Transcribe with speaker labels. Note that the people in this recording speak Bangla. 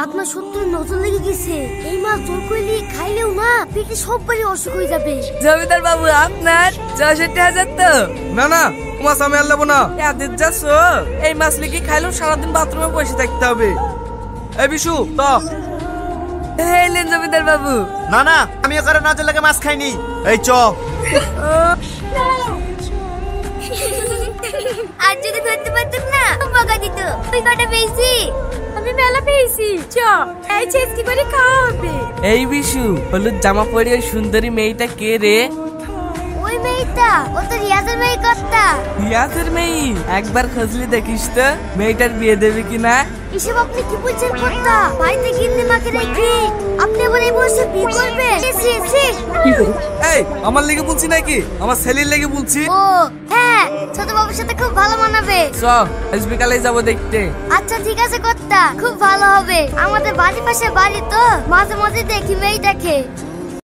Speaker 1: আপনার সত্যি নজর লেগে গেছে। এই মাছ জোর করলে খাইলেও না পেটে সববারই অসুখ হয়ে যাবে।
Speaker 2: জমিদার বাবু আপনার 64,000 তো?
Speaker 3: না না, মাছ আমি আর নেবো না।
Speaker 2: এদের যাচ্ছ এই মাছ লিখে খাইলেও সারাদিন বাথরুমে বসে থাকতে হবে।
Speaker 3: এই বিশু তো
Speaker 2: এলেন জমিদার বাবু।
Speaker 4: না না, আমি ওখানে নজর লাগে মাছ খাইনি। এই চ।
Speaker 1: আর যদি ধরতে পারতাম না বকা দিত। তুই কটা পেয়েছি? আমি মেলা পেয়েছি। চ এই চেষ্টি করে খাওয়া হবে।
Speaker 2: এই বিশু, হলুদ জামা পরে ওই সুন্দরী মেয়েটা কে রে?
Speaker 1: ওই মেয়েটা ও তো রিয়াজের মেয়ে কর্তা।
Speaker 2: রিয়াজের মেয়ে? একবার খুঁজলি দেখিস তো মেয়েটার বিয়ে দেবে কিনা।
Speaker 1: এসব আপনি কি বলছেন কর্তা? বাড়িতে গিন্নি মাকে রেখে আপনি আবার এই বয়সে বিয়ে করবেন?
Speaker 3: এই আমার লেগে বলছি নাকি, আমার ছেলের লেগে বলছি।
Speaker 1: ও হ্যাঁ, ছোট বাবুর সাথে খুব ভালো মানাবে।
Speaker 2: চ আজ বিকালে যাবো দেখতে।
Speaker 1: আচ্ছা ঠিক আছে কর্তা, খুব ভালো হবে। আমাদের বাড়ির পাশে বাড়ি তো মাঝে মাঝে দেখি মেয়েটাকে।